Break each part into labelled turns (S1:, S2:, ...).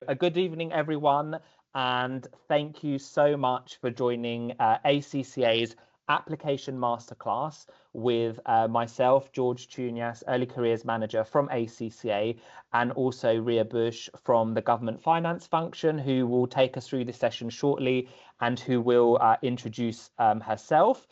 S1: a good evening, everyone, and thank you so much for joining ACCA's Application Masterclass with myself, George Chunias, Early Careers Manager from ACCA, and also Ria Bush from the Government Finance Function, who will take us through this session shortly and who will introduce herself.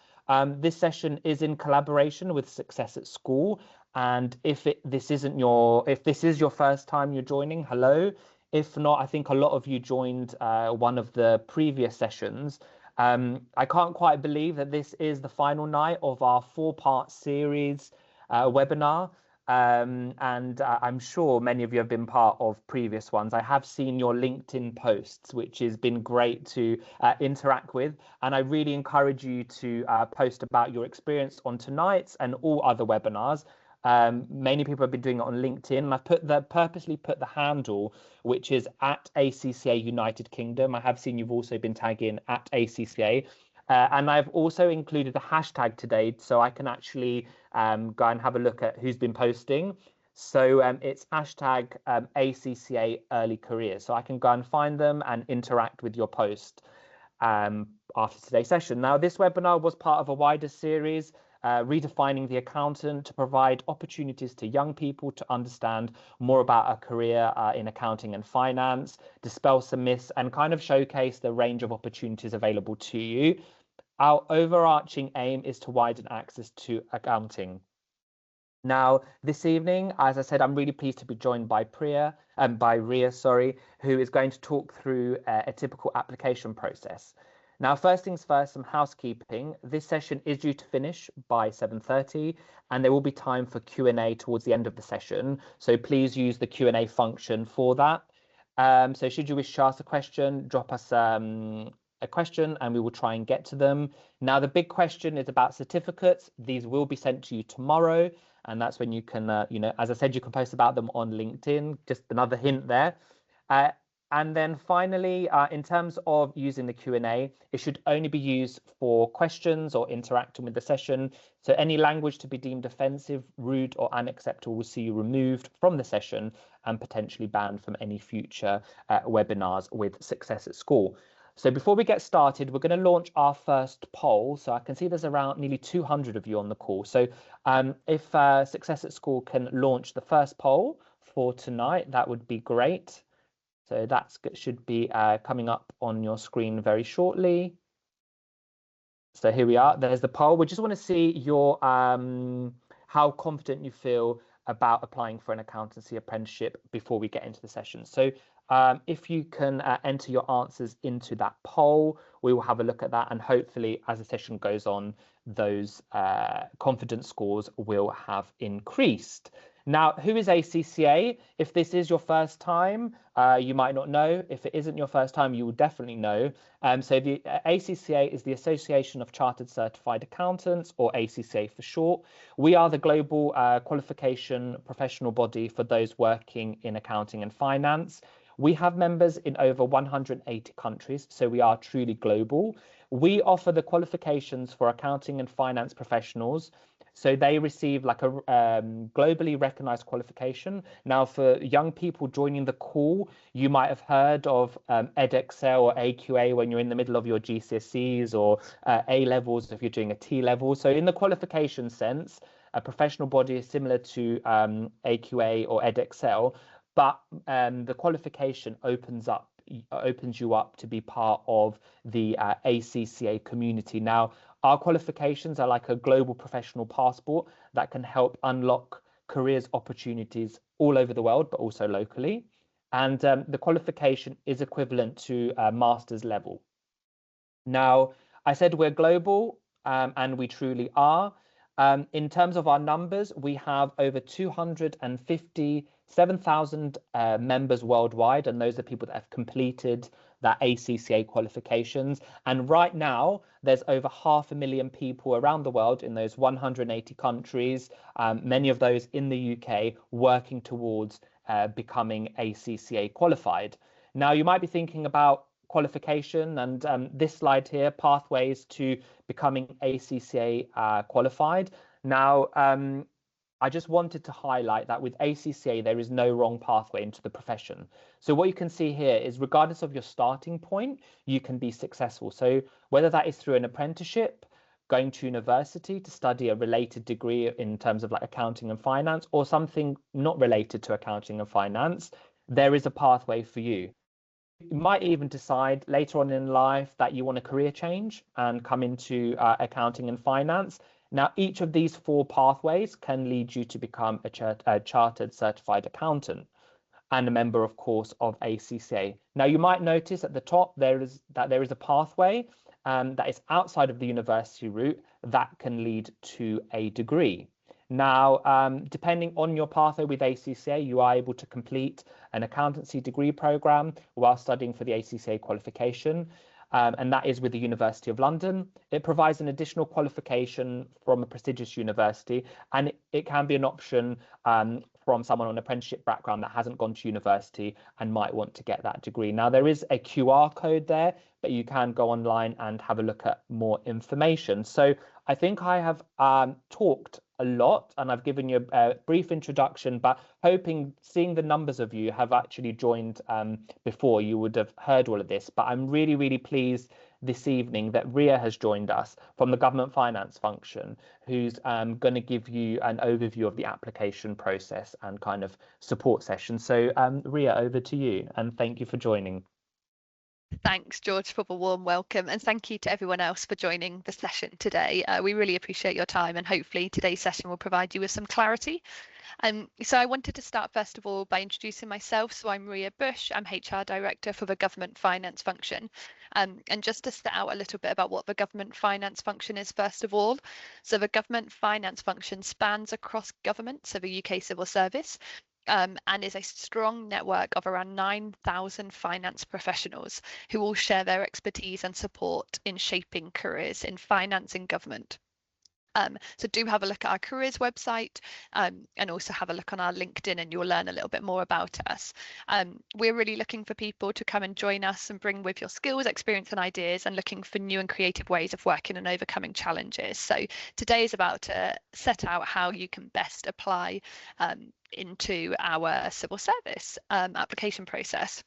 S1: This session is in collaboration with Success at School. And if this is your first time you're joining, hello. If not, I think a lot of you joined one of the previous sessions. I can't quite believe that this is the final night of our 4-part series webinar. And I'm sure many of you have been part of previous ones. I have seen your LinkedIn posts, which has been great to interact with. And I really encourage you to post about your experience on tonight's and all other webinars. Many people have been doing it on LinkedIn, and I've purposely put the handle, which is at ACCA United Kingdom. I have seen you've also been tagging at ACCA. And I've also included a hashtag today, so I can actually go and have a look at who's been posting. So it's hashtag ACCA Early Careers. So I can go and find them and interact with your post after today's session. Now, this webinar was part of a wider series, Redefining the Accountant, to provide opportunities to young people to understand more about a career in accounting and finance, dispel some myths, and kind of showcase the range of opportunities available to you. Our overarching aim is to widen access to accounting. Now, this evening, as I said, I'm really pleased to be joined by Ria, who is going to talk through a typical application process. Now, first things first, some housekeeping. This session is due to finish by 7:30, and there will be time for Q&A towards the end of the session. So please use the Q&A function for that. So should you wish to ask a question, drop us a question and we will try and get to them. Now, the big question is about certificates. These will be sent to you tomorrow, and that's when you can, as I said, you can post about them on LinkedIn. Just another hint there. And then finally, in terms of using the Q&A, it should only be used for questions or interacting with the session. So any language to be deemed offensive, rude, or unacceptable will see you removed from the session and potentially banned from any future webinars with Success at School. So before we get started, we're going to launch our first poll. So I can see there's around nearly 200 of you on the call. So if Success at School can launch the first poll for tonight, that would be great. So that should be coming up on your screen very shortly. So here we are. There's the poll. We just want to see your how confident you feel about applying for an accountancy apprenticeship before we get into the session. So if you can enter your answers into that poll, we will have a look at that, and hopefully as the session goes on, those confidence scores will have increased. Now, who is ACCA? If this is your first time, you might not know. If it isn't your first time, you will definitely know. So the ACCA is the Association of Chartered Certified Accountants, or ACCA for short. We are the global qualification professional body for those working in accounting and finance. We have members in over 180 countries, so we are truly global. We offer the qualifications for accounting and finance professionals. So they receive like a globally recognized qualification. Now, for young people joining the call, you might have heard of Edexcel or AQA when you're in the middle of your GCSEs, or A levels if you're doing a T level. So in the qualification sense, a professional body is similar to AQA or Edexcel, but the qualification opens you up to be part of the ACCA community. Now, our qualifications are like a global professional passport that can help unlock careers opportunities all over the world, but also locally. And the qualification is equivalent to a master's level. Now, I said we're global, and we truly are. In terms of our numbers, we have over 257,000 members worldwide, and those are people that have completed that ACCA qualifications. And right now, there's over 500,000 people around the world in those 180 countries, many of those in the UK, working towards becoming ACCA qualified. Now, you might be thinking about qualification, and this slide here, pathways to becoming ACCA qualified. Now, I just wanted to highlight that with ACCA, there is no wrong pathway into the profession. So what you can see here is regardless of your starting point, you can be successful. So whether that is through an apprenticeship, going to university to study a related degree in terms of like accounting and finance, or something not related to accounting and finance, there is a pathway for you. You might even decide later on in life that you want a career change and come into accounting and finance. Now, each of these four pathways can lead you to become a chartered certified accountant and a member, of course, of ACCA. Now, you might notice at the top there is a pathway that is outside of the university route that can lead to a degree. Now, depending on your pathway with ACCA, you are able to complete an accountancy degree program while studying for the ACCA qualification. And that is with the University of London. It provides an additional qualification from a prestigious university, and it can be an option from someone on an apprenticeship background that hasn't gone to university and might want to get that degree. Now, there is a QR code there, but you can go online and have a look at more information. So I think I have talked a lot and I've given you a brief introduction, but seeing the numbers of you have actually joined before, you would have heard all of this. But I'm really, really pleased this evening that Ria has joined us from the government finance function, who's going to give you an overview of the application process and kind of support session. So Ria, over to you, and thank you for joining.
S2: Thanks, George, for the warm welcome, and thank you to everyone else for joining the session today. We really appreciate your time, and hopefully today's session will provide you with some clarity. So I wanted to start first of all by introducing myself. So I'm Ria Bush, I'm HR Director for the Government Finance Function. And just to set out a little bit about what the Government Finance Function is first of all. So the Government Finance Function spans across government, so the UK Civil Service, and is a strong network of around 9,000 finance professionals who all share their expertise and support in shaping careers in finance and government. So do have a look at our careers website and also have a look on our LinkedIn, and you'll learn a little bit more about us. We're really looking for people to come and join us and bring with your skills, experience and ideas, and looking for new and creative ways of working and overcoming challenges. So today is about to set out how you can best apply into our civil service application process.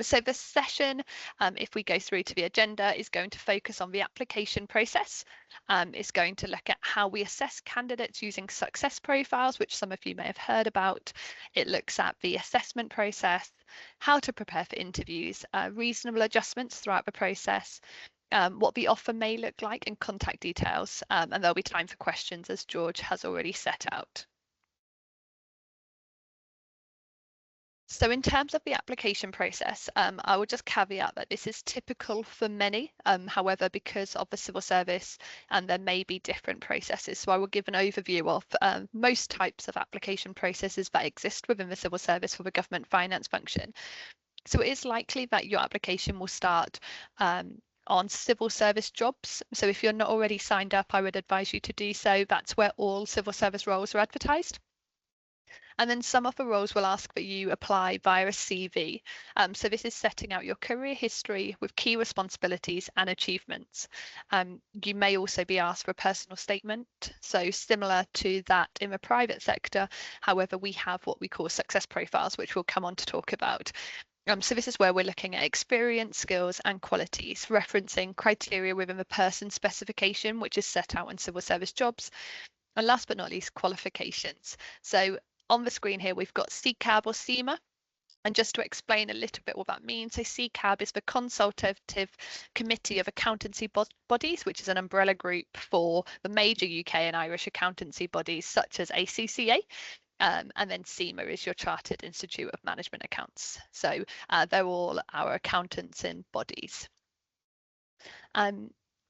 S2: So the session, if we go through to the agenda, is going to focus on the application process. It's going to look at how we assess candidates using success profiles, which some of you may have heard about. It looks at the assessment process, how to prepare for interviews, reasonable adjustments throughout the process, what the offer may look like, and contact details. And there'll be time for questions, as George has already set out. So in terms of the application process, I will just caveat that this is typical for many. However, because of the civil service, there may be different processes. So I will give an overview of most types of application processes that exist within the civil service for the government finance function. So it is likely that your application will start on civil service jobs. So if you're not already signed up, I would advise you to do so. That's where all civil service roles are advertised. And then some of the roles will ask that you apply via a CV. So this is setting out your career history with key responsibilities and achievements. You may also be asked for a personal statement. So similar to that in the private sector, however, we have what we call success profiles, which we'll come on to talk about. So this is where we're looking at experience, skills and qualities, referencing criteria within the person specification, which is set out in civil service jobs. And last but not least, qualifications. So on the screen here, we've got CCAB or CIMA. And just to explain a little bit what that means, so CCAB is the Consultative Committee of Accountancy Bodies, which is an umbrella group for the major UK and Irish accountancy bodies such as ACCA. And then CIMA is your Chartered Institute of Management Accounts. So they're all our accountants and bodies.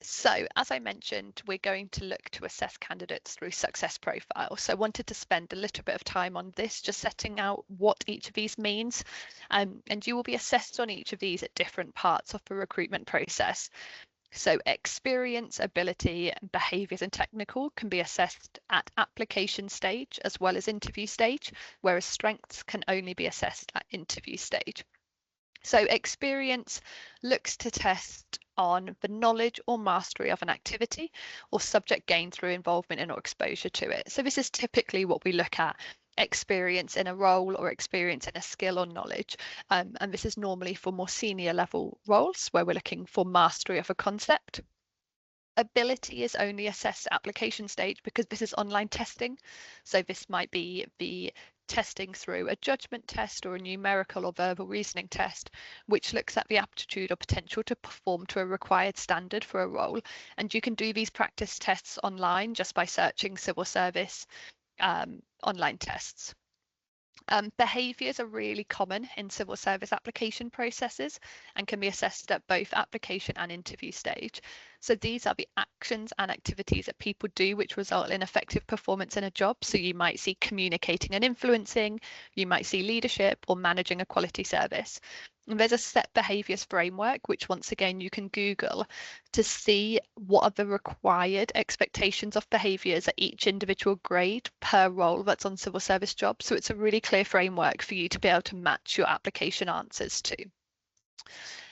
S2: So as I mentioned, we're going to look to assess candidates through success profile. So I wanted to spend a little bit of time on this, just setting out what each of these means. And you will be assessed on each of these at different parts of the recruitment process. So experience, ability, behaviours and technical can be assessed at application stage as well as interview stage, whereas strengths can only be assessed at interview stage. So experience looks to test on the knowledge or mastery of an activity or subject gained through involvement in or exposure to it. So this is typically what we look at: experience in a role or experience in a skill or knowledge. And this is normally for more senior level roles where we're looking for mastery of a concept. Ability is only assessed at application stage because this is online testing. So this might be the testing through a judgment test or a numerical or verbal reasoning test, which looks at the aptitude or potential to perform to a required standard for a role. And you can do these practice tests online just by searching civil service online tests. Behaviours are really common in civil service application processes and can be assessed at both application and interview stage. So these are the actions and activities that people do which result in effective performance in a job. So you might see communicating and influencing, you might see leadership or managing a quality service. And there's a set behaviours framework, which once again you can Google to see what are the required expectations of behaviours at each individual grade per role that's on civil service jobs. So it's a really clear framework for you to be able to match your application answers to.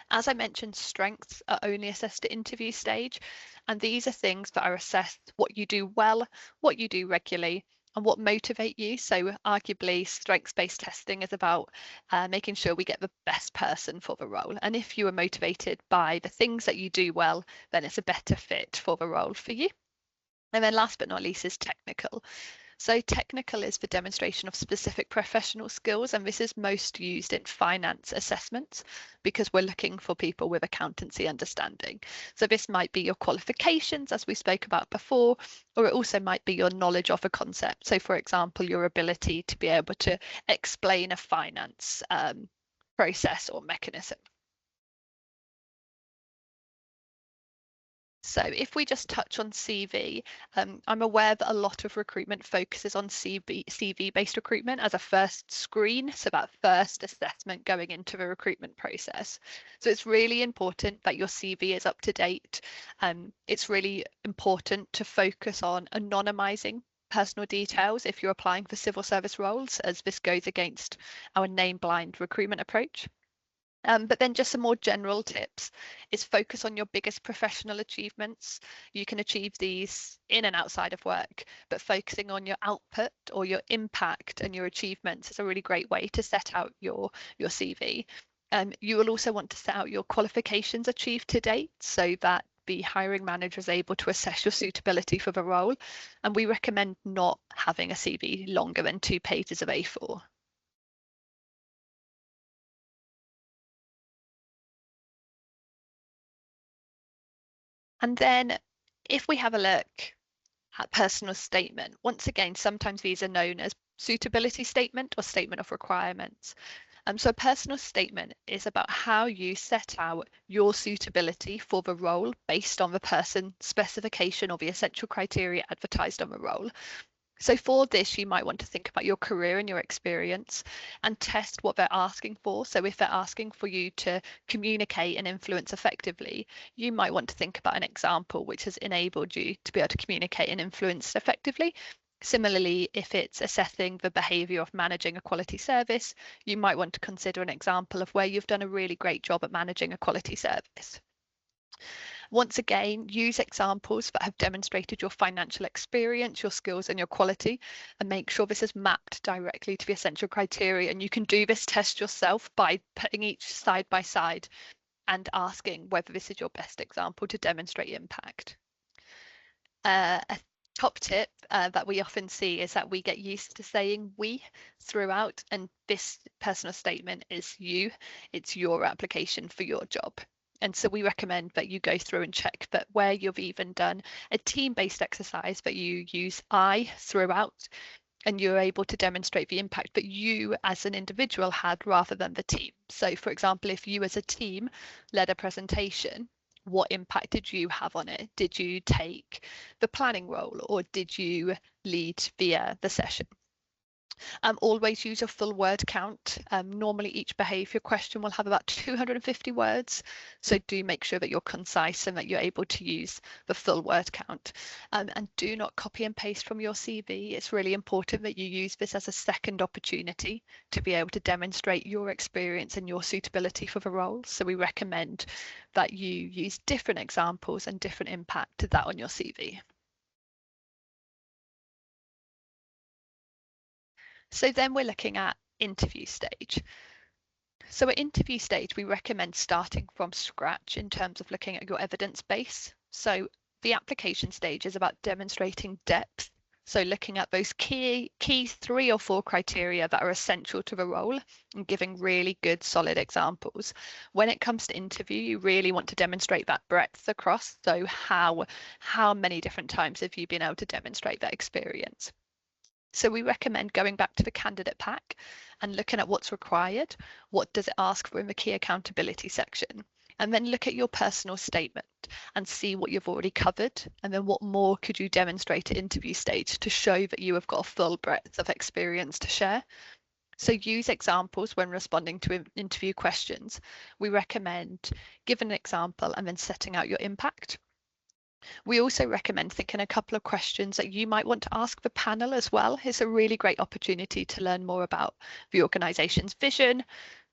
S2: As I mentioned, strengths are only assessed at interview stage, and these are things that are assessed: what you do well, what you do regularly, and what motivate you. So arguably strengths-based testing is about making sure we get the best person for the role. And if you are motivated by the things that you do well, then it's a better fit for the role for you. And then last but not least is technical. So technical is the demonstration of specific professional skills, and this is most used in finance assessments because we're looking for people with accountancy understanding. So this might be your qualifications, as we spoke about before, or it also might be your knowledge of a concept. So for example, your ability to be able to explain a finance process or mechanism. So if we just touch on CV, I'm aware that a lot of recruitment focuses on CV-based recruitment as a first screen, so that first assessment going into the recruitment process. So it's really important that your CV is up to date. It's really important to focus on anonymizing personal details if you're applying for civil service roles, as this goes against our name-blind recruitment approach. But then just some more general tips is focus on your biggest professional achievements. You can achieve these in and outside of work, but focusing on your output or your impact and your achievements is a really great way to set out your CV. You will also want to set out your qualifications achieved to date so that the hiring manager is able to assess your suitability for the role. And we recommend not having a CV longer than 2 pages of A4. And then if we have a look at personal statement, once again, sometimes these are known as suitability statement or statement of requirements. So a personal statement is about how you set out your suitability for the role based on the person specification or the essential criteria advertised on the role. So for this, you might want to think about your career and your experience and test what they're asking for. So if they're asking for you to communicate and influence effectively, you might want to think about an example which has enabled you to be able to communicate and influence effectively. Similarly, if it's assessing the behaviour of managing a quality service, you might want to consider an example of where you've done a really great job at managing a quality service. Once again, use examples that have demonstrated your financial experience, your skills and your quality, and make sure this is mapped directly to the essential criteria. And you can do this test yourself by putting each side by side and asking whether this is your best example to demonstrate impact. A top tip that we often see is that we get used to saying we throughout, and this personal statement is you. It's your application for your job. And so we recommend that you go through and check that where you've even done a team-based exercise that you use I throughout, and you're able to demonstrate the impact that you as an individual had rather than the team. So for example, if you as a team led a presentation, what impact did you have on it? Did you take the planning role or did you lead the session? Always use your full word count. Normally each behaviour question will have about 250 words, so do make sure that you're concise and that you're able to use the full word count. And do not copy and paste from your CV. It's really important that you use this as a second opportunity to be able to demonstrate your experience and your suitability for the role. So we recommend that you use different examples and different impact to that on your CV. So then we're looking at interview stage. So at interview stage, we recommend starting from scratch in terms of looking at your evidence base. So the application stage is about demonstrating depth. So looking at those key 3 or 4 criteria that are essential to the role and giving really good, solid examples. When it comes to interview, you really want to demonstrate that breadth across. So how many different times have you been able to demonstrate that experience? So we recommend going back to the candidate pack and looking at what's required. What does it ask for in the key accountability section? And then look at your personal statement and see what you've already covered. And then what more could you demonstrate at interview stage to show that you have got a full breadth of experience to share? So use examples when responding to interview questions. We recommend giving an example and then setting out your impact. We also recommend thinking a couple of questions that you might want to ask the panel as well. It's a really great opportunity to learn more about the organisation's vision,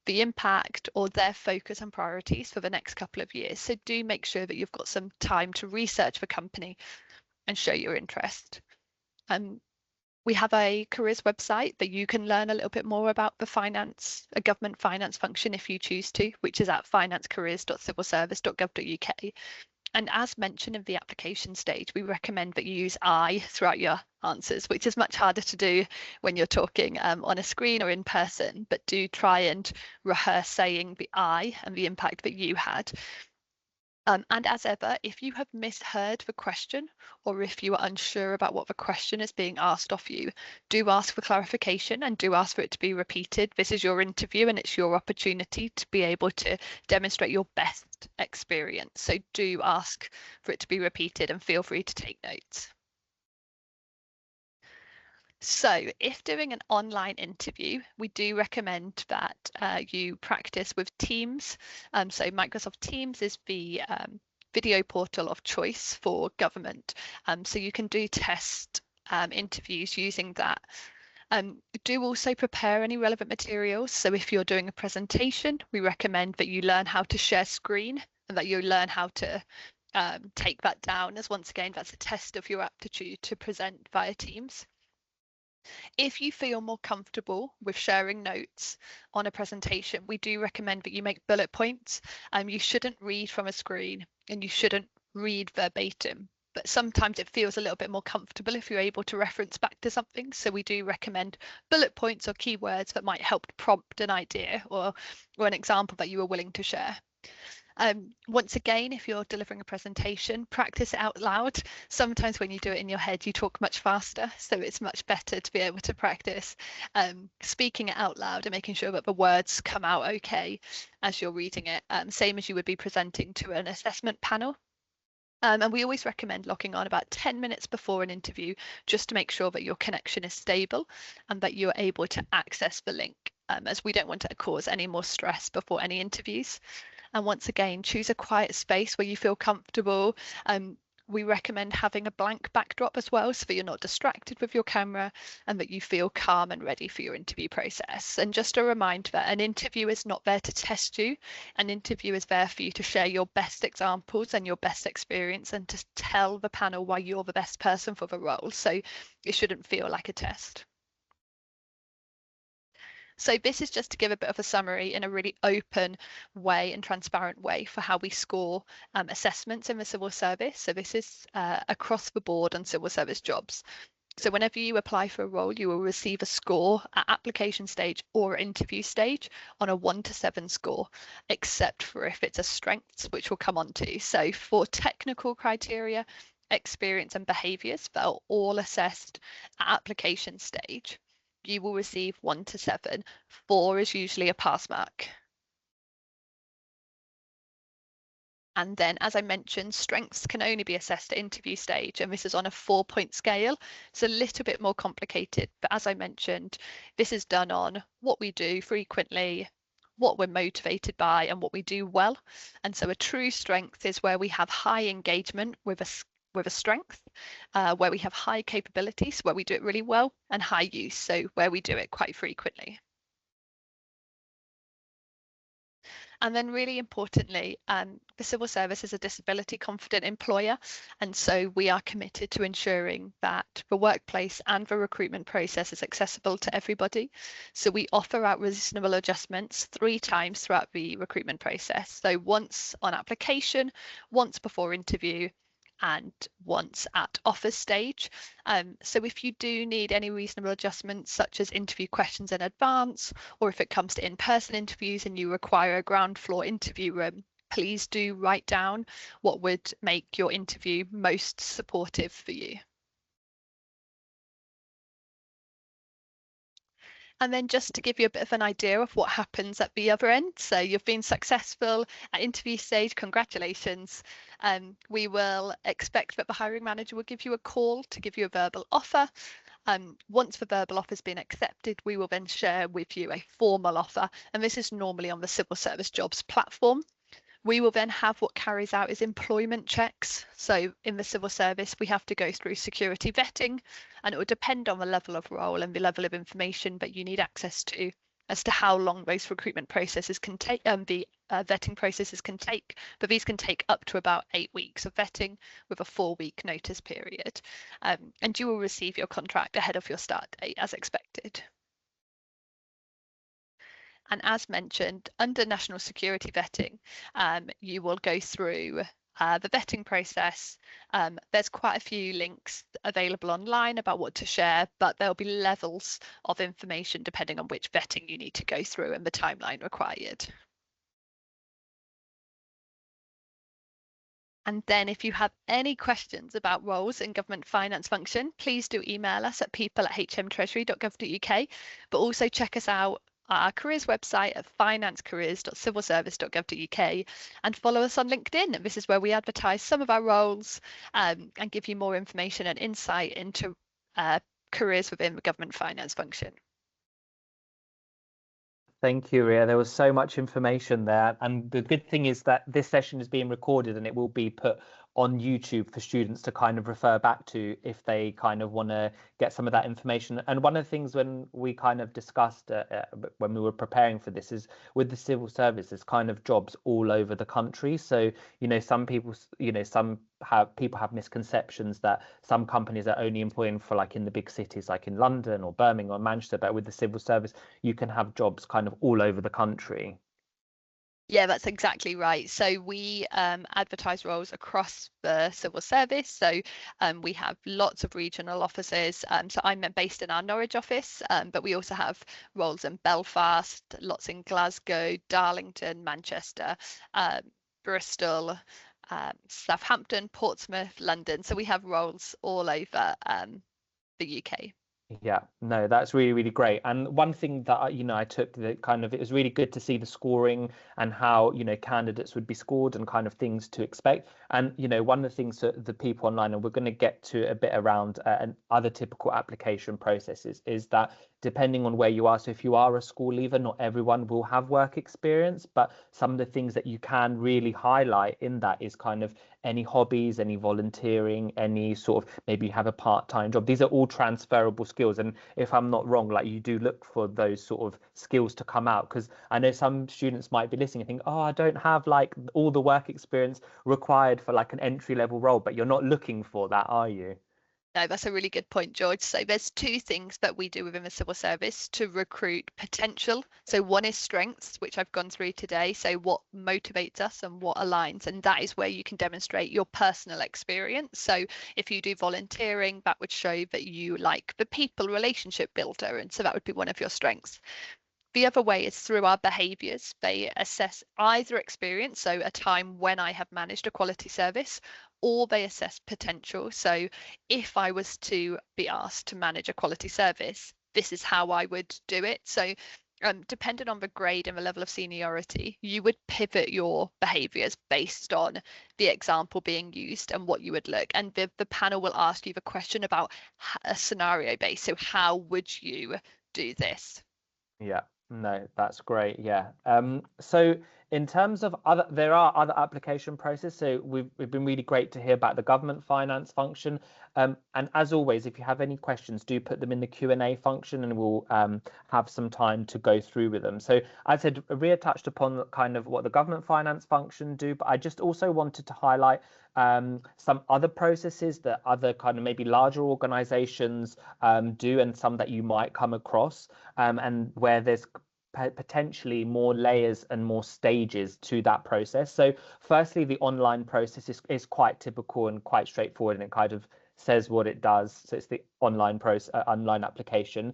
S2: the impact, or their focus and priorities for the next couple of years. So do make sure that you've got some time to research the company and show your interest. We have a careers website that you can learn a little bit more about a government finance function if you choose to, which is at financecareers.civilservice.gov.uk. And as mentioned in the application stage, we recommend that you use I throughout your answers, which is much harder to do when you're talking on a screen or in person, but do try and rehearse saying the I and the impact that you had. And as ever, if you have misheard the question or if you are unsure about what the question is being asked of you, do ask for clarification and do ask for it to be repeated. This is your interview and it's your opportunity to be able to demonstrate your best experience. So do ask for it to be repeated and feel free to take notes. So if doing an online interview, we do recommend that you practice with Teams. So Microsoft Teams is the video portal of choice for government. So you can do test interviews using that. Do also prepare any relevant materials. So if you're doing a presentation, we recommend that you learn how to share screen and that you learn how to take that down, as once again, that's a test of your aptitude to present via Teams. If you feel more comfortable with sharing notes on a presentation, we do recommend that you make bullet points. You shouldn't read from a screen and you shouldn't read verbatim, but sometimes it feels a little bit more comfortable if you're able to reference back to something. So we do recommend bullet points or keywords that might help prompt an idea or an example that you are willing to share. Once again, if you're delivering a presentation, practice it out loud. Sometimes when you do it in your head, you talk much faster, so it's much better to be able to practice speaking it out loud and making sure that the words come out okay as you're reading it, same as you would be presenting to an assessment panel. And we always recommend logging on about 10 minutes before an interview just to make sure that your connection is stable and that you're able to access the link, as we don't want to cause any more stress before any interviews. And once again, choose a quiet space where you feel comfortable. We recommend having a blank backdrop as well, so that you're not distracted with your camera and that you feel calm and ready for your interview process. And just a reminder that an interview is not there to test you. An interview is there for you to share your best examples and your best experience and to tell the panel why you're the best person for the role. So it shouldn't feel like a test. So this is just to give a bit of a summary in a really open way and transparent way for how we score assessments in the civil service. So this is across the board on civil service jobs. So whenever you apply for a role, you will receive a score at application stage or interview stage on a 1 to 7 score, except for if it's a strengths, which we'll come on to. So for technical criteria, experience and behaviours that are all assessed at application stage, you will receive 1 to 7. 4 is usually a pass mark. And then, as I mentioned, strengths can only be assessed at interview stage, and this is on a 4-point scale. It's a little bit more complicated, but as I mentioned, this is done on what we do frequently, what we're motivated by, and what we do well. And so a true strength is where we have high engagement with a strength, where we have high capabilities, where we do it really well, and high use, so where we do it quite frequently. And then really importantly, the civil service is a disability confident employer. And so we are committed to ensuring that the workplace and the recruitment process is accessible to everybody. So we offer out reasonable adjustments 3 times throughout the recruitment process. So once on application, once before interview, and once at offer stage. So if you do need any reasonable adjustments, such as interview questions in advance, or if it comes to in-person interviews and you require a ground floor interview room, please do write down what would make your interview most supportive for you. And then just to give you a bit of an idea of what happens at the other end. So you've been successful at interview stage, congratulations. We will expect that the hiring manager will give you a call to give you a verbal offer. Once the verbal offer has been accepted, we will then share with you a formal offer. And this is normally on the Civil Service Jobs platform. We will then have what carries out is employment checks. So in the civil service, we have to go through security vetting, and it will depend on the level of role and the level of information that you need access to as to how long those recruitment processes can take, the vetting processes can take. But these can take up to about 8 weeks of vetting with a 4-week notice period. And you will receive your contract ahead of your start date as expected. And as mentioned, under national security vetting, you will go through the vetting process. There's quite a few links available online about what to share, but there'll be levels of information depending on which vetting you need to go through and the timeline required. And then if you have any questions about roles in government finance function, please do email us at people@hmtreasury.gov.uk, but also check us out our careers website at financecareers.civilservice.gov.uk and follow us on LinkedIn. This is where we advertise some of our roles and give you more information and insight into careers within the government finance function.
S1: Thank you, Ria. There was so much information there. And the good thing is that this session is being recorded and it will be put on YouTube for students to kind of refer back to if they kind of want to get some of that information. And one of the things when we kind of discussed when we were preparing for this is with the civil service, there's kind of jobs all over the country. So, you know, some people, you know, people have misconceptions that some companies are only employing for like in the big cities, like in London or Birmingham or Manchester, but with the civil service, you can have jobs kind of all over the country.
S2: Yeah, that's exactly right. So we advertise roles across the civil service. So we have lots of regional offices. So I'm based in our Norwich office, but we also have roles in Belfast, lots in Glasgow, Darlington, Manchester, Bristol, Southampton, Portsmouth, London. So we have roles all over the UK.
S1: Yeah, no, that's really, really great. And one thing that I took that kind of, it was really good to see the scoring and how, candidates would be scored and kind of things to expect. And, one of the things that the people online, and we're going to get to a bit around other typical application processes, is that depending on where you are, so if you are a school leaver, not everyone will have work experience, but some of the things that you can really highlight in that is kind of any hobbies, any volunteering, any sort of, maybe you have a part-time job. These are all transferable skills. And if I'm not wrong, like you do look for those sort of skills to come out, because I know some students might be listening and think, oh, I don't have like all the work experience required for like an entry-level role, but you're not looking for that, are you?
S2: No, that's a really good point, George. So there's 2 things that we do within the civil service to recruit potential. So one is strengths, which I've gone through today. So what motivates us and what aligns, and that is where you can demonstrate your personal experience. So if you do volunteering, that would show that you like the people relationship builder, and so that would be one of your strengths. The other way is through our behaviours. They assess either experience, so a time when I have managed a quality service, or they assess potential. So if I was to be asked to manage a quality service, this is how I would do it. So depending on the grade and the level of seniority, you would pivot your behaviours based on the example being used and what you would look. And the panel will ask you the question about a scenario based. So how would you do this?
S1: Yeah, no, that's great. Yeah. So in terms of there are other application processes. So we've been really great to hear about the government finance function. And as always, if you have any questions, do put them in the Q&A function, and we'll have some time to go through with them. So I said Ria touched upon kind of what the government finance function do, but I just also wanted to highlight some other processes that other kind of maybe larger organizations do, and some that you might come across, and where there's potentially more layers and more stages to that process. So firstly, the online process is quite typical and quite straightforward, and it kind of says what it does. So it's the online online application.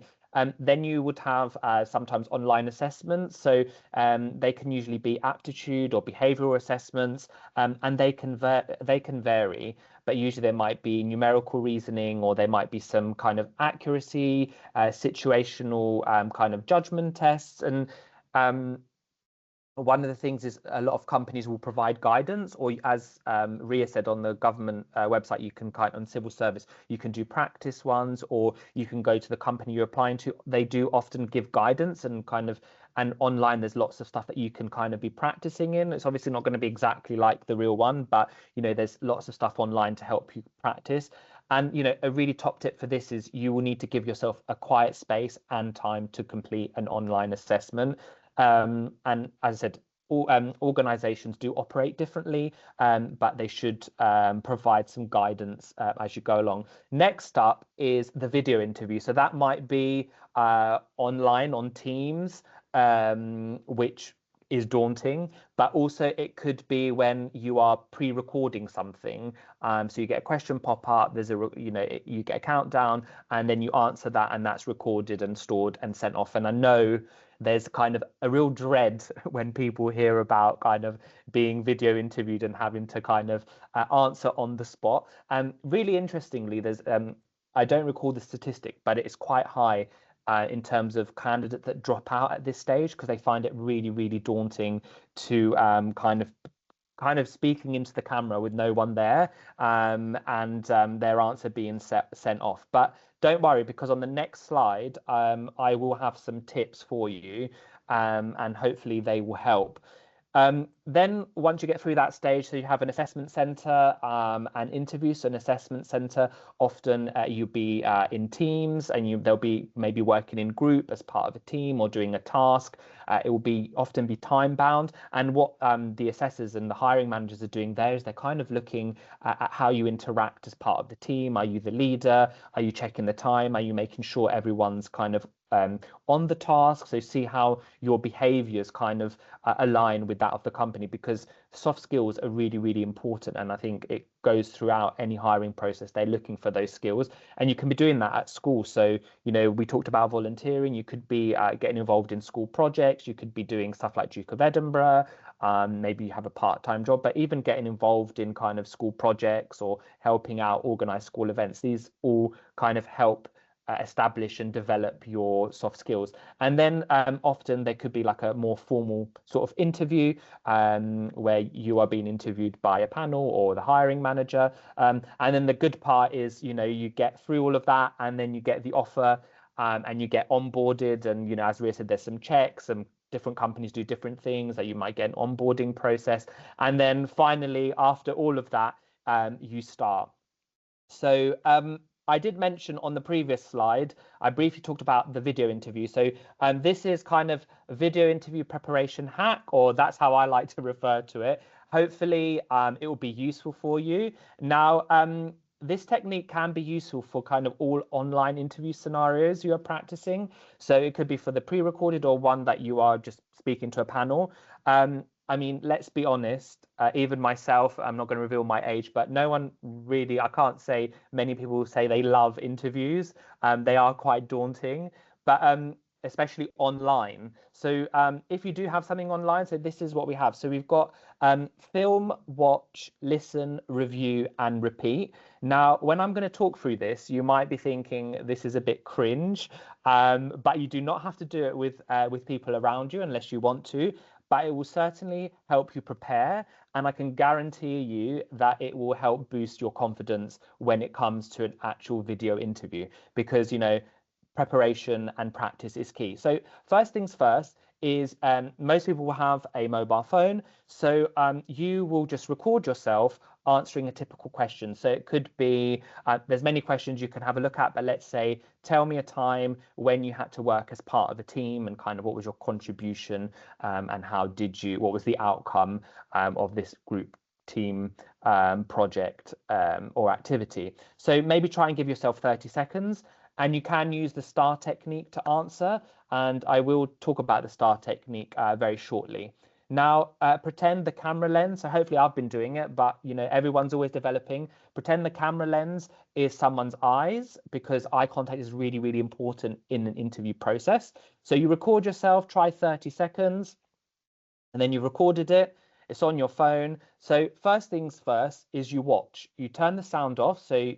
S1: Then you would have sometimes online assessments. So they can usually be aptitude or behavioral assessments, and they can vary. But usually there might be numerical reasoning, or there might be some kind of accuracy, situational kind of judgment tests. And one of the things is a lot of companies will provide guidance, or as Ria said, on the government website, you can on civil service, you can do practice ones, or you can go to the company you're applying to. They do often give guidance, and and online there's lots of stuff that you can kind of be practicing in. It's obviously not going to be exactly like the real one, but there's lots of stuff online to help you practice. And a really top tip for this is you will need to give yourself a quiet space and time to complete an online assessment. And as I said, all organizations do operate differently, but they should provide some guidance as you go along. Next up is the video interview. So that might be online on Teams, which is daunting, but also it could be when you are pre-recording something. So you get a question pop up, there's you get a countdown, and then you answer that, and that's recorded and stored and sent off. And I know there's kind of a real dread when people hear about kind of being video interviewed and having to kind of answer on the spot. And really interestingly, there's I don't recall the statistic, but it's quite high in terms of candidates that drop out at this stage, because they find it really, really daunting to kind of speaking into the camera with no one there, and their answer being sent off. But don't worry, because on the next slide, I will have some tips for you, and hopefully they will help. Then once you get through that stage, so you have an assessment center and interview. So an assessment center, often you'll be in teams, and they'll be maybe working in group as part of a team or doing a task. It will often be time bound. And what the assessors and the hiring managers are doing there is they're kind of looking at how you interact as part of the team. Are you the leader? Are you checking the time? Are you making sure everyone's kind of on the task? So see how your behaviors kind of align with that of the company, because soft skills are really, really important. And I think it goes throughout any hiring process. They're looking for those skills, and you can be doing that at school. So, we talked about volunteering. You could be getting involved in school projects. You could be doing stuff like Duke of Edinburgh. Maybe you have a part-time job, but even getting involved in kind of school projects or helping out organize school events. These all kind of help establish and develop your soft skills. And then often there could be like a more formal sort of interview where you are being interviewed by a panel or the hiring manager. And then the good part is, you get through all of that, and then you get the offer, and you get onboarded. And, as Ria said, there's some checks, and different companies do different things, that you might get an onboarding process. And then finally, after all of that, you start. So I did mention on the previous slide, I briefly talked about the video interview. So this is kind of a video interview preparation hack, or that's how I like to refer to it. Hopefully it will be useful for you. Now, this technique can be useful for kind of all online interview scenarios you are practicing. So it could be for the pre-recorded or one that you are just speaking to a panel. I mean, let's be honest, even myself, I'm not going to reveal my age, but no one really, I can't say many people say they love interviews. They are quite daunting. But especially online. So if you do have something online, so this is what we have. So we've got film, watch, listen, review, and repeat. Now, when I'm going to talk through this, you might be thinking this is a bit cringe, but you do not have to do it with people around you unless you want to. But it will certainly help you prepare, and I can guarantee you that it will help boost your confidence when it comes to an actual video interview, because preparation and practice is key. So first things first is most people will have a mobile phone, so you will just record yourself answering a typical question. So it could be there's many questions you can have a look at, but let's say, tell me a time when you had to work as part of a team and kind of what was your contribution, and what was the outcome of this group team project or activity. So maybe try and give yourself 30 seconds. And you can use the STAR technique to answer, and I will talk about the STAR technique very shortly. Now, pretend the camera lens, so hopefully I've been doing it, but everyone's always developing. Pretend the camera lens is someone's eyes, because eye contact is really, really important in an interview process. So you record yourself, try 30 seconds, and then you've recorded it. It's on your phone. So first things first is you watch. You turn the sound off, so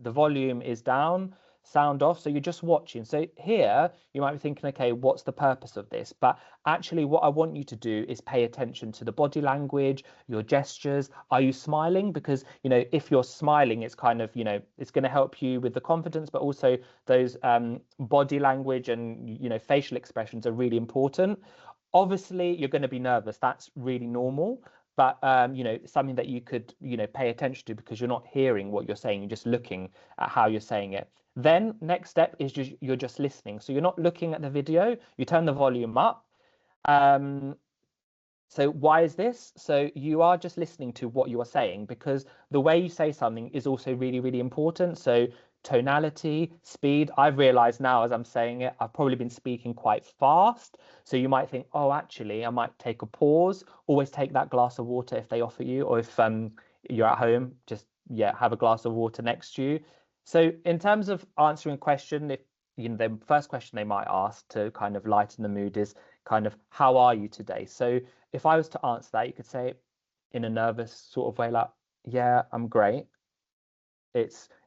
S1: the volume is down, sound off, so you're just watching. So here you might be thinking, okay, what's the purpose of this? But actually what I want you to do is pay attention to the body language, your gestures. Are you smiling? Because if you're smiling, it's kind of it's going to help you with the confidence, but also those body language and facial expressions are really important. Obviously you're going to be nervous, that's really normal, but something that you could pay attention to, because you're not hearing what you're saying, you're just looking at how you're saying it. Then next step is you're just listening. So you're not looking at the video, you turn the volume up. So why is this? So you are just listening to what you are saying, because the way you say something is also really, really important. So tonality, speed. I've realized now as I'm saying it, I've probably been speaking quite fast. So you might think, oh, actually, I might take a pause. Always take that glass of water if they offer you, or if you're at home, just have a glass of water next to you. So in terms of answering a question, if the first question they might ask to kind of lighten the mood is kind of, how are you today? So if I was to answer that, you could say it in a nervous sort of way, like, yeah, I'm great.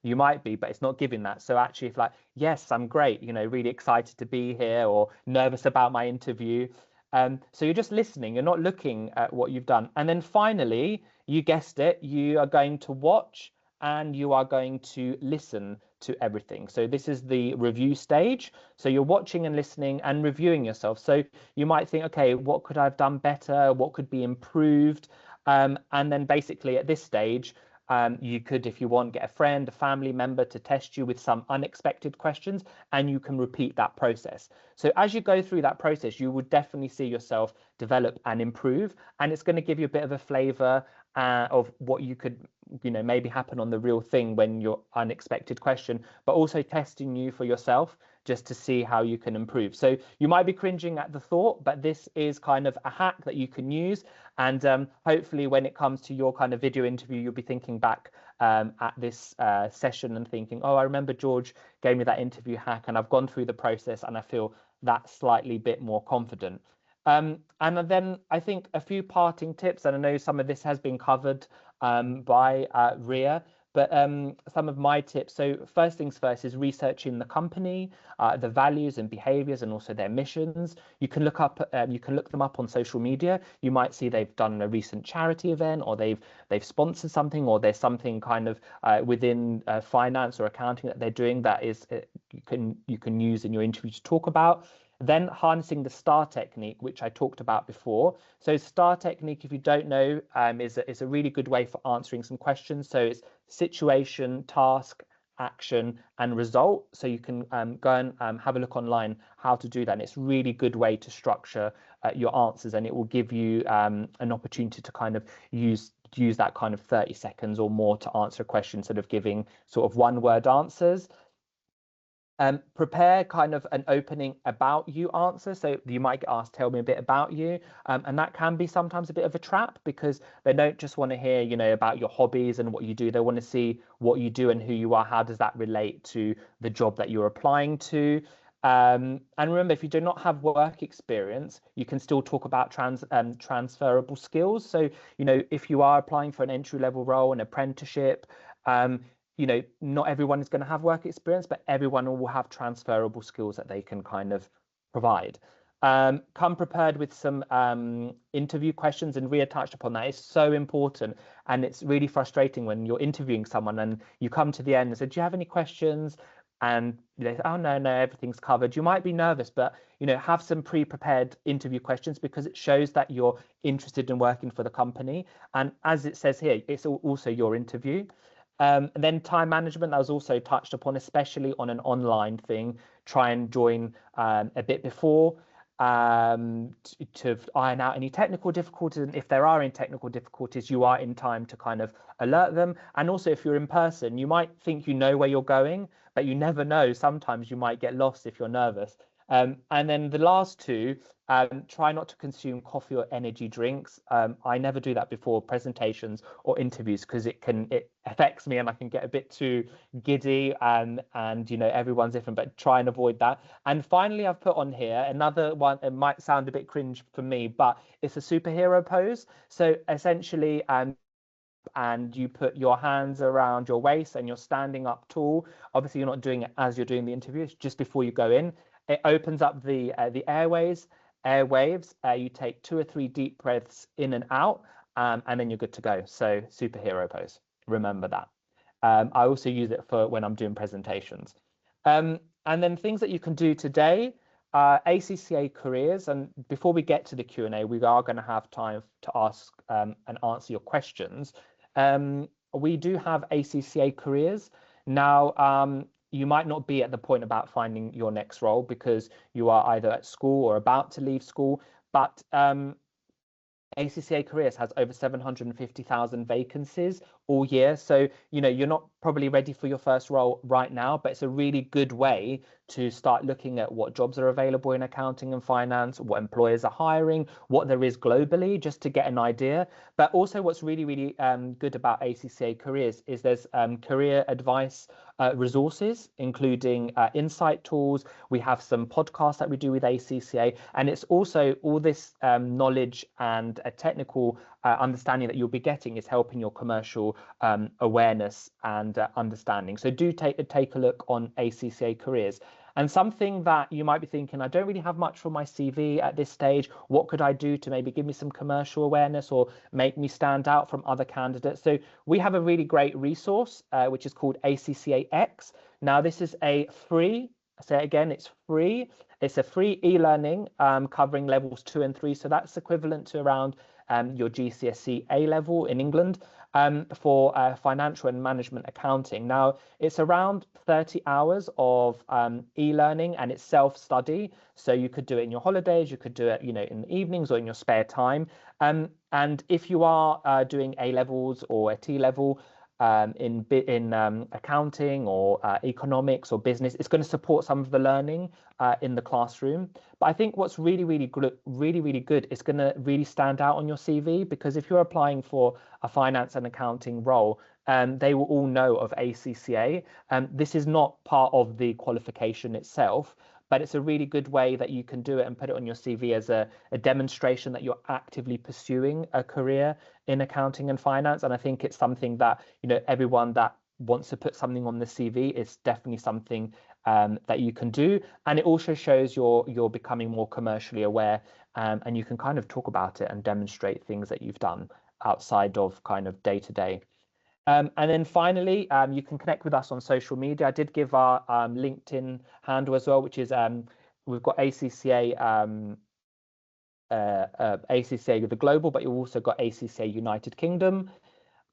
S1: You might be, but it's not giving that. So actually, if like, yes, I'm great, really excited to be here, or nervous about my interview. So you're just listening, you're not looking at what you've done. And then finally, you guessed it, you are going to watch and you are going to listen to everything. So this is the review stage. So you're watching and listening and reviewing yourself. So you might think, okay, what could I have done better? What could be improved? And then basically at this stage, you could, if you want, get a friend, a family member to test you with some unexpected questions, and you can repeat that process. So as you go through that process, you would definitely see yourself develop and improve, and it's going to give you a bit of a flavor of what you could maybe happen on the real thing when your unexpected question, but also testing you for yourself just to see how you can improve. So you might be cringing at the thought, but this is kind of a hack that you can use. And hopefully when it comes to your kind of video interview, you'll be thinking back at this session and thinking, oh, I remember George gave me that interview hack, and I've gone through the process and I feel that slightly bit more confident. And then I think a few parting tips, and I know some of this has been covered by Ria, but some of my tips. So first things first is researching the company, the values and behaviors, and also their missions. You can look them up on social media. You might see they've done a recent charity event, or they've sponsored something, or there's something kind of within finance or accounting that they're doing that is you can use in your interview to talk about. Then harnessing the STAR technique, which I talked about before. So STAR technique, if you don't know, is a really good way for answering some questions. So it's situation, task, action, and result. So you can go and have a look online how to do that. And it's a really good way to structure your answers, and it will give you an opportunity to kind of use that kind of 30 seconds or more to answer a question instead of giving sort of one-word answers. Prepare kind of an opening about you answer. So you might get asked, tell me a bit about you. And that can be sometimes a bit of a trap, because they don't just want to hear, about your hobbies and what you do. They want to see what you do and who you are. How does that relate to the job that you're applying to? And remember, if you do not have work experience, you can still talk about transferable skills. So, if you are applying for an entry-level role, an apprenticeship, not everyone is going to have work experience, but everyone will have transferable skills that they can kind of provide. Come prepared with some interview questions, and Ria touched upon that. It's so important, and it's really frustrating when you're interviewing someone and you come to the end and say, do you have any questions? And they say, oh, no, everything's covered. You might be nervous, but have some pre-prepared interview questions, because it shows that you're interested in working for the company. And as it says here, it's also your interview. And then time management, that was also touched upon, especially on an online thing. Try and join a bit before to iron out any technical difficulties. And if there are any technical difficulties, you are in time to kind of alert them. And also, if you're in person, you might think you know where you're going, but you never know. Sometimes you might get lost if you're nervous. And then the last two, try not to consume coffee or energy drinks. I never do that before presentations or interviews, because it affects me and I can get a bit too giddy, and everyone's different, but try and avoid that. And finally, I've put on here another one. It might sound a bit cringe for me, but it's a superhero pose. So essentially, and you put your hands around your waist and you're standing up tall. Obviously, you're not doing it as you're doing the interview, it's just before you go in. It opens up the airwaves. You take 2 or 3 deep breaths in and out, and then you're good to go. So superhero pose, remember that. I also use it for when I'm doing presentations. And then things that you can do today, ACCA careers. And before we get to the Q&A, we are going to have time to ask and answer your questions. We do have ACCA careers. Now, you might not be at the point about finding your next role because you are either at school or about to leave school, but ACCA Careers has over 750,000 vacancies all year. So, you're not probably ready for your first role right now, but it's a really good way to start looking at what jobs are available in accounting and finance, what employers are hiring, what there is globally, just to get an idea. But also what's really, really good about ACCA Careers is there's career advice resources, including insight tools. We have some podcasts that we do with ACCA, and it's also all this knowledge and a technical understanding that you'll be getting is helping your commercial awareness and understanding. So do take a look on ACCA Careers. And something that you might be thinking, I don't really have much for my CV at this stage. What could I do to maybe give me some commercial awareness or make me stand out from other candidates? So we have a really great resource, which is called ACCA X. Now, this is a free, I say it again, it's free. It's a free e-learning covering levels 2 and 3. So that's equivalent to around your GCSE A level in England for financial and management accounting. Now, it's around 30 hours of e-learning, and it's self-study. So you could do it in your holidays, you could do it, in the evenings or in your spare time. And if you are doing A levels or a T level, in accounting or economics or business, it's going to support some of the learning in the classroom. But I think what's really, really good, it's going to really stand out on your CV, because if you're applying for a finance and accounting role, they will all know of ACCA. This is not part of the qualification itself, but it's a really good way that you can do it and put it on your CV as a demonstration that you're actively pursuing a career in accounting and finance. And I think it's something that, everyone that wants to put something on the CV, is definitely something that you can do. And it also shows you're becoming more commercially aware, and you can kind of talk about it and demonstrate things that you've done outside of kind of day to day. And then finally, you can connect with us on social media. I did give our LinkedIn handle as well, which is we've got ACCA ACCA the Global, but you've also got ACCA United Kingdom.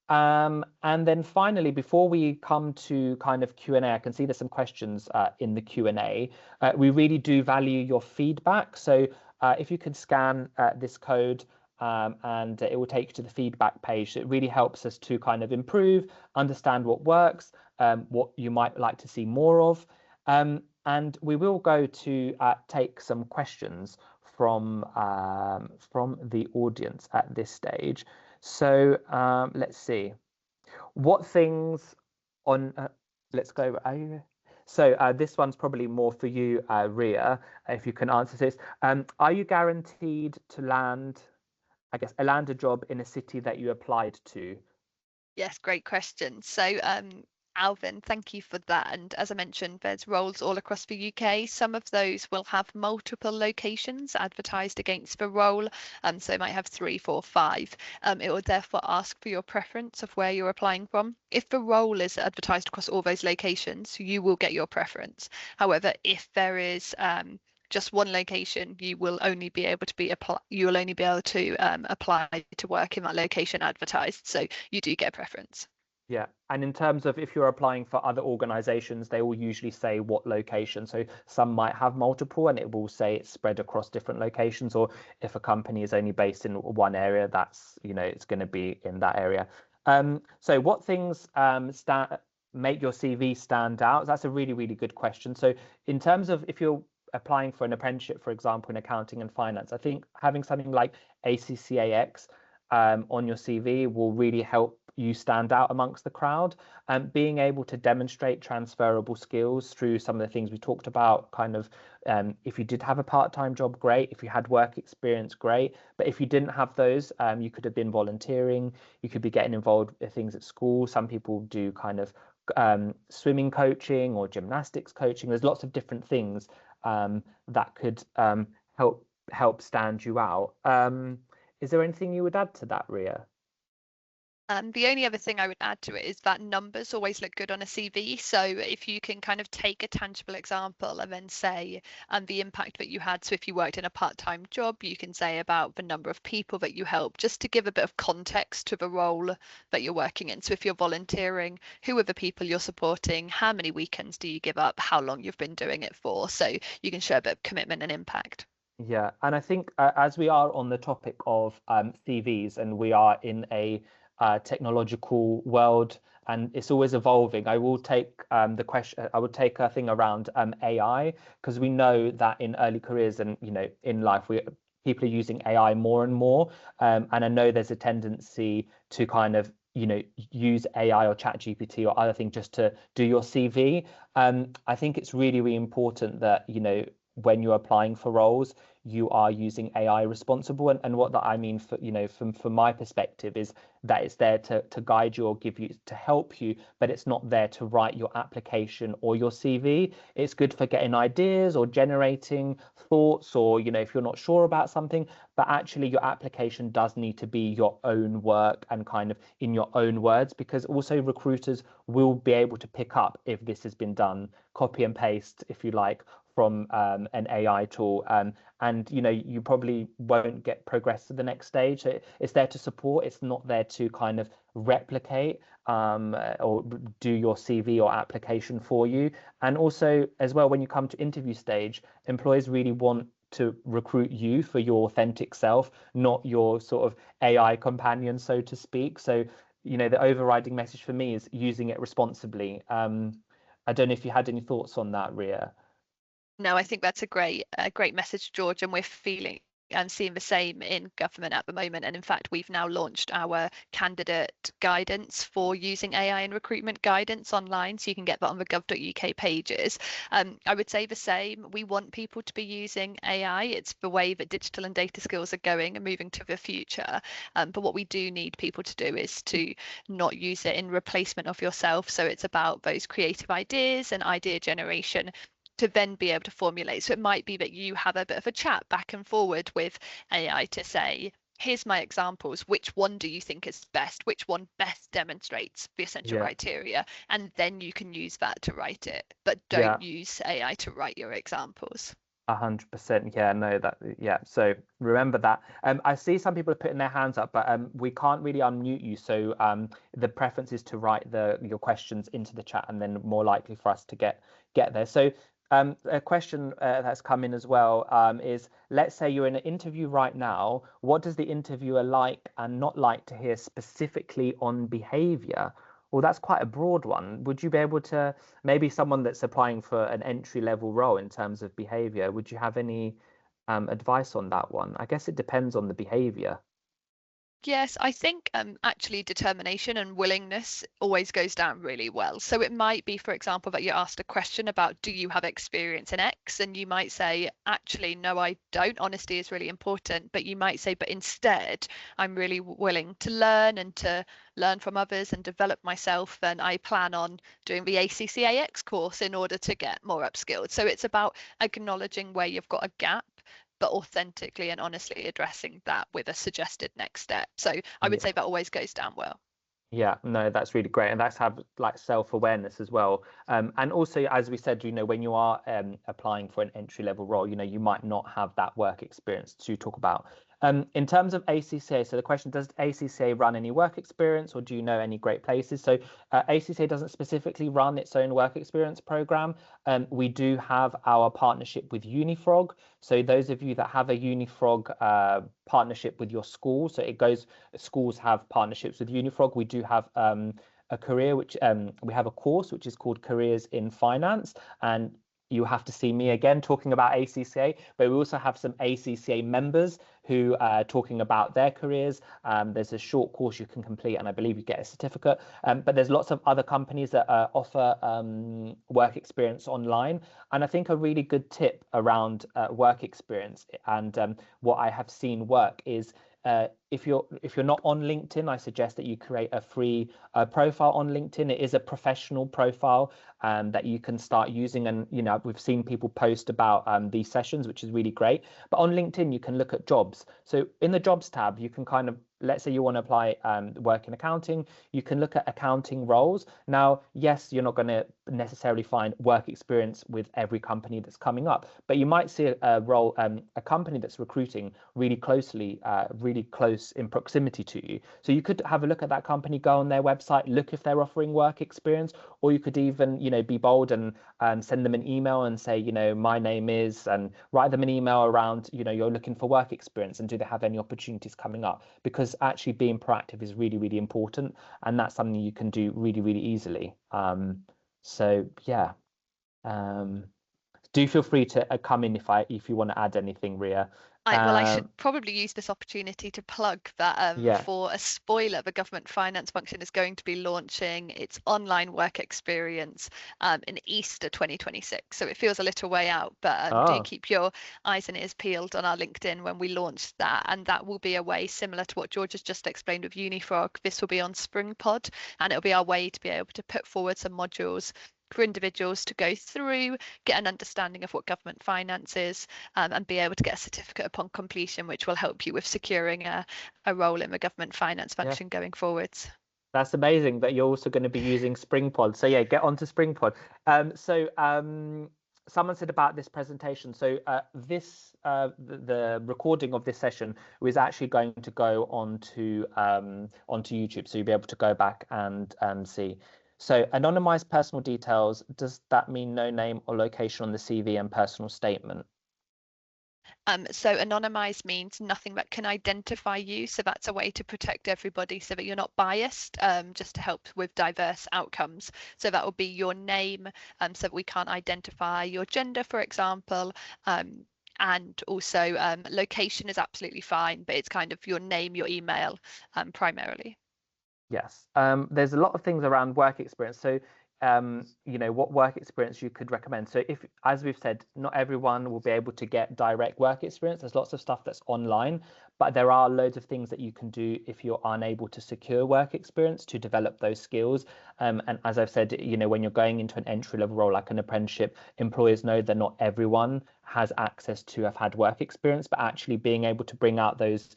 S1: And then finally, before we come to kind of Q&A, I can see there's some questions in the Q&A. We really do value your feedback. So if you could scan this code, and it will take you to the feedback page. It really helps us to kind of improve, understand what works, what you might like to see more of. And we will go to take some questions from the audience at this stage. So let's see. What things on, let's go. So this one's probably more for you, Ria, if you can answer this. Are you guaranteed to land, I guess, land a job in a city that you applied to?
S2: Yes, great question. So, Alvin, thank you for that. And as I mentioned, there's roles all across the UK. Some of those will have multiple locations advertised against the role. So it might have three, four, five. It will therefore ask for your preference of where you're applying from. If the role is advertised across all those locations, you will get your preference. However, if there is just one location, you will only be able to apply to work in that location advertised. So you do get a preference.
S1: Yeah. And in terms of if you're applying for other organizations, they will usually say what location. So some might have multiple and it will say it's spread across different locations. Or if a company is only based in one area, that's, it's going to be in that area. So what things make your CV stand out? That's a really, really good question. So in terms of if you're applying for an apprenticeship, for example, in accounting and finance, I think having something like ACCAX on your CV will really help you stand out amongst the crowd. And being able to demonstrate transferable skills through some of the things we talked about, kind of if you did have a part-time job, great. If you had work experience, great. But if you didn't have those, you could have been volunteering, you could be getting involved with things at school. Some people do kind of swimming coaching or gymnastics coaching. There's lots of different things that could help stand you out. Is there anything you would add to that, Ria?
S2: The only other thing I would add to it is that numbers always look good on a CV. So if you can kind of take a tangible example and then say the impact that you had. So if you worked in a part-time job, you can say about the number of people that you helped, just to give a bit of context to the role that you're working in. So if you're volunteering, who are the people you're supporting? How many weekends do you give up? How long you've been doing it for? So you can show a bit of commitment and impact.
S1: Yeah, and I think as we are on the topic of CVs and we are in a technological world and it's always evolving, I will take the question. I would take a thing around AI, because we know that in early careers and in life, people are using AI more and more, and I know there's a tendency to kind of use AI or chat GPT or other things just to do your CV. I think it's really, really important that when you're applying for roles, you are using AI responsible. And what that I mean for, from my perspective is that it's there to guide you or give you, to help you, but it's not there to write your application or your CV. It's good for getting ideas or generating thoughts, or, if you're not sure about something, but actually your application does need to be your own work and kind of in your own words, because also recruiters will be able to pick up if this has been done, copy and paste, if you like, from an AI tool, and you probably won't get progress to the next stage. So it's there to support. It's not there to kind of replicate or do your CV or application for you. And also as well, when you come to interview stage, employers really want to recruit you for your authentic self, not your sort of AI companion, so to speak. So the overriding message for me is using it responsibly. I don't know if you had any thoughts on that, Ria.
S2: No, I think that's a great message, George, and we're feeling and seeing the same in government at the moment. And in fact, we've now launched our candidate guidance for using AI in recruitment guidance online, so you can get that on the gov.uk pages. I would say the same. We want people to be using AI. It's the way that digital and data skills are going and moving to the future. But what we do need people to do is to not use it in replacement of yourself. So it's about those creative ideas and idea generation to then be able to formulate. So it might be that you have a bit of a chat back and forward with AI to say, here's my examples. Which one do you think is best? Which one best demonstrates the essential
S1: Yeah.
S2: criteria? And then you can use that to write it, but
S1: Yeah.
S2: don't use AI to write your examples.
S1: 100%. Yeah, no, yeah. So remember that. I see some people are putting their hands up, but we can't really unmute you. So the preference is to write your questions into the chat, and then more likely for us to get there. So a question that's come in as well is, let's say you're in an interview right now. What does the interviewer like and not like to hear specifically on behavior? Well, that's quite a broad one. Would you be able to, maybe someone that's applying for an entry level role in terms of behavior, would you have any advice on that one? I guess it depends on the behavior.
S2: Yes, I think actually determination and willingness always goes down really well. So it might be, for example, that you're asked a question about, do you have experience in X? And you might say, actually, no, I don't. Honesty is really important. But you might say, but instead, I'm really willing to learn and to learn from others and develop myself. And I plan on doing the ACCAX course in order to get more upskilled. So it's about acknowledging where you've got a gap, but authentically and honestly addressing that with a suggested next step. So I would say that always goes down well.
S1: Yeah, no, that's really great. And that's have like self-awareness as well. And also, as we said, when you are applying for an entry-level role, you might not have that work experience to talk about. In terms of ACCA, so the question, does ACCA run any work experience, or do you know any great places? So ACCA doesn't specifically run its own work experience program. We do have our partnership with Unifrog. So those of you that have a Unifrog partnership with your school, so schools have partnerships with Unifrog. We do have a career we have a course which is called Careers in Finance, and you have to see me again talking about ACCA, but we also have some ACCA members who are talking about their careers. There's a short course you can complete, and I believe you get a certificate. But there's lots of other companies that offer work experience online. And I think a really good tip around work experience and what I have seen work is if you're not on LinkedIn, I suggest that you create a free profile on LinkedIn. It is a professional profile that you can start using, and we've seen people post about these sessions, which is really great. But on LinkedIn, you can look at jobs. So in the jobs tab, you can kind of, let's say you want to apply work in accounting, you can look at accounting roles. Now, yes, you're not going to necessarily find work experience with every company that's coming up, but you might see a role, a company that's recruiting really close in proximity to you. So you could have a look at that company, go on their website, look if they're offering work experience, or you could even, be bold and send them an email and say, my name is, and write them an email around, you're looking for work experience and do they have any opportunities coming up? Because actually being proactive is really, really important, and that's something you can do really, really easily. So yeah, do feel free to come in if you want to add anything, Ria.
S2: Well, I should probably use this opportunity to plug that
S1: Yeah.
S2: for a spoiler, the government finance function is going to be launching its online work experience in Easter 2026. So it feels a little way out, but do keep your eyes and ears peeled on our LinkedIn when we launch that. And that will be a way similar to what George has just explained with Unifrog. This will be on SpringPod, and it'll be our way to be able to put forward some modules for individuals to go through, get an understanding of what government finance is, and be able to get a certificate upon completion, which will help you with securing a role in the government finance function going forwards.
S1: That's amazing that you're also going to be using SpringPod. So yeah, get onto SpringPod. Someone said about this presentation. So the recording of this session was actually going to go onto YouTube, so you'll be able to go back and see. So anonymized personal details, does that mean no name or location on the CV and personal statement?
S2: So anonymized means nothing that can identify you. So that's a way to protect everybody so that you're not biased, just to help with diverse outcomes. So that will be your name, so that we can't identify your gender, for example. And also location is absolutely fine, but it's kind of your name, your email, primarily.
S1: Yes, there's a lot of things around work experience. So, what work experience you could recommend. So if, as we've said, not everyone will be able to get direct work experience. There's lots of stuff that's online, but there are loads of things that you can do if you're unable to secure work experience to develop those skills. And as I've said, when you're going into an entry-level role like an apprenticeship, employers know that not everyone has access to have had work experience, but actually being able to bring out those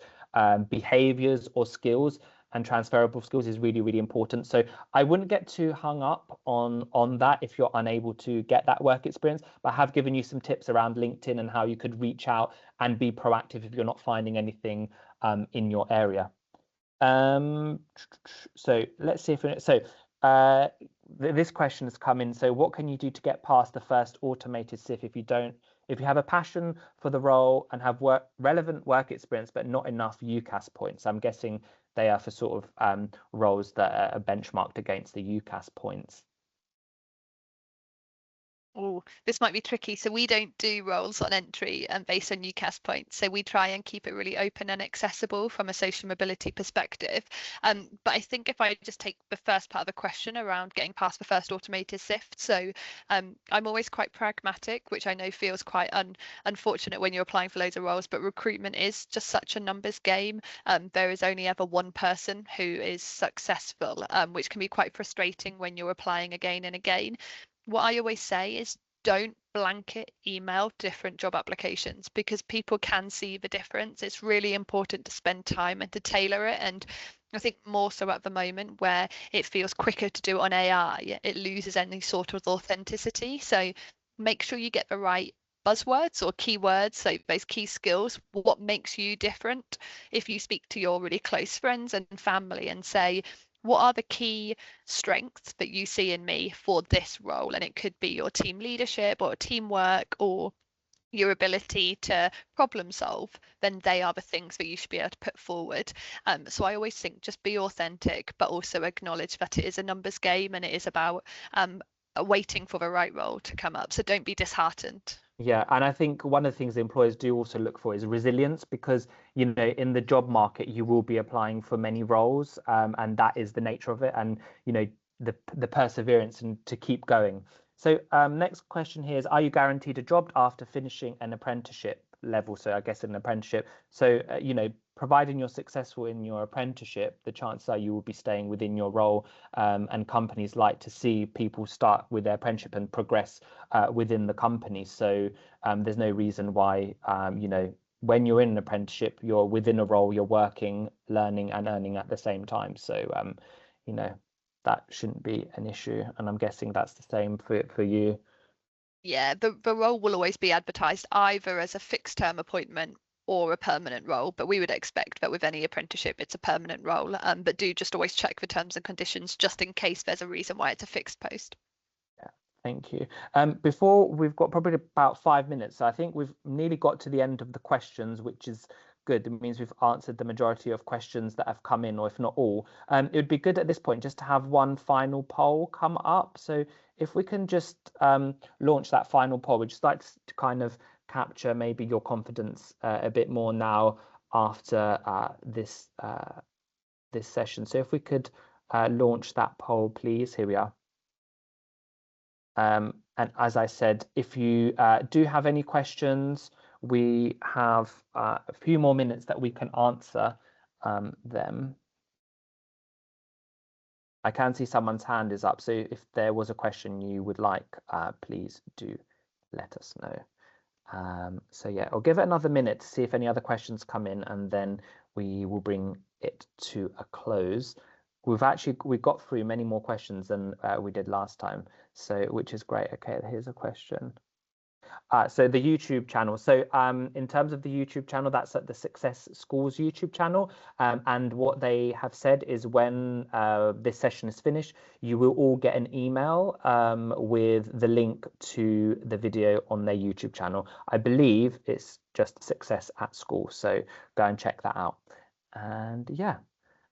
S1: behaviors or skills and transferable skills is really, really important. So I wouldn't get too hung up on that if you're unable to get that work experience, but I have given you some tips around LinkedIn and how you could reach out and be proactive if you're not finding anything in your area. So let's see this question has come in. So what can you do to get past the first automated SIF if you have a passion for the role and have relevant work experience, but not enough UCAS points? I'm guessing they are for sort of roles that are benchmarked against the UCAS points.
S2: Oh, this might be tricky. So we don't do roles on entry and based on UCAS points. So we try and keep it really open and accessible from a social mobility perspective. But I think if I just take the first part of the question around getting past the first automated sift, so I'm always quite pragmatic, which I know feels quite unfortunate when you're applying for loads of roles, but recruitment is just such a numbers game. There is only ever one person who is successful, which can be quite frustrating when you're applying again and again. What I always say is don't blanket email different job applications because people can see the difference. It's really important to spend time and to tailor it. And I think more so at the moment where it feels quicker to do it on AI, it loses any sort of authenticity. So make sure you get the right buzzwords or keywords, so those key skills, what makes you different. If you speak to your really close friends and family and say, what are the key strengths that you see in me for this role? And it could be your team leadership or teamwork or your ability to problem solve, then they are the things that you should be able to put forward. So I always think just be authentic, but also acknowledge that it is a numbers game and it is about waiting for the right role to come up. So don't be disheartened.
S1: Yeah, and I think one of the things the employers do also look for is resilience because, in the job market, you will be applying for many roles, and that is the nature of it, and, the perseverance and to keep going. So next question here is, are you guaranteed a job after finishing an apprenticeship level? So I guess an apprenticeship. So, providing you're successful in your apprenticeship, the chances are you will be staying within your role, and companies like to see people start with their apprenticeship and progress within the company. So there's no reason why, when you're in an apprenticeship, you're within a role, you're working, learning and earning at the same time. So, you know, that shouldn't be an issue. And I'm guessing that's the same for you.
S2: Yeah, the role will always be advertised either as a fixed term appointment or a permanent role, but we would expect that with any apprenticeship it's a permanent role. But do just always check the terms and conditions just in case there's a reason why it's a fixed post.
S1: Yeah, thank you. Before, we've got probably about 5 minutes, so I think we've nearly got to the end of the questions, which is good. It means we've answered the majority of questions that have come in, or if not all. It would be good at this point just to have one final poll come up. So if we can just launch that final poll, we'd just like to kind of capture maybe your confidence a bit more now after this session. So if we could launch that poll, please. Here we are. And as I said, if you do have any questions, we have a few more minutes that we can answer them. I can see someone's hand is up, so if there was a question you would like, please do let us know. So yeah, I'll give it another minute to see if any other questions come in, and then we will bring it to a close. We've got through many more questions than we did last time, so which is great. Okay, here's a question. So the YouTube channel. So in terms of the YouTube channel, that's at the Success Schools YouTube channel. And what they have said is when this session is finished, you will all get an email with the link to the video on their YouTube channel. I believe it's just Success at School. So go and check that out. And yeah.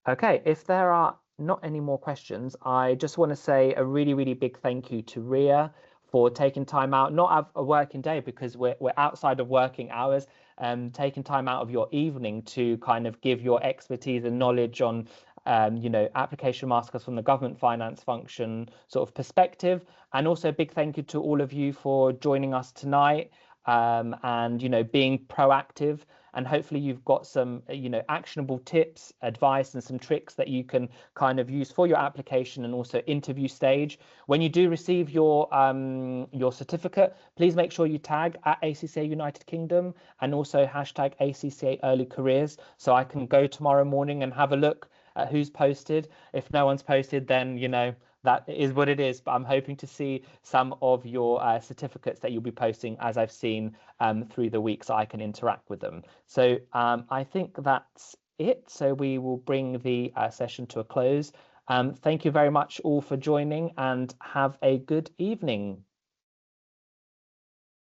S1: Okay, if there are not any more questions, I just want to say a really, really big thank you to Ria for taking time out, not a working day because we're outside of working hours, taking time out of your evening to kind of give your expertise and knowledge on, application masterclass from the government finance function sort of perspective. And also a big thank you to all of you for joining us tonight, and, being proactive. And hopefully you've got some, actionable tips, advice, and some tricks that you can kind of use for your application and also interview stage. When you do receive your certificate, please make sure you tag at ACCA United Kingdom and also hashtag ACCA Early Careers, so I can go tomorrow morning and have a look at who's posted. If no one's posted, then, that is what it is. But I'm hoping to see some of your certificates that you'll be posting, as I've seen through the week, so I can interact with them. So I think that's it. So we will bring the session to a close. Thank you very much all for joining, and have a good evening.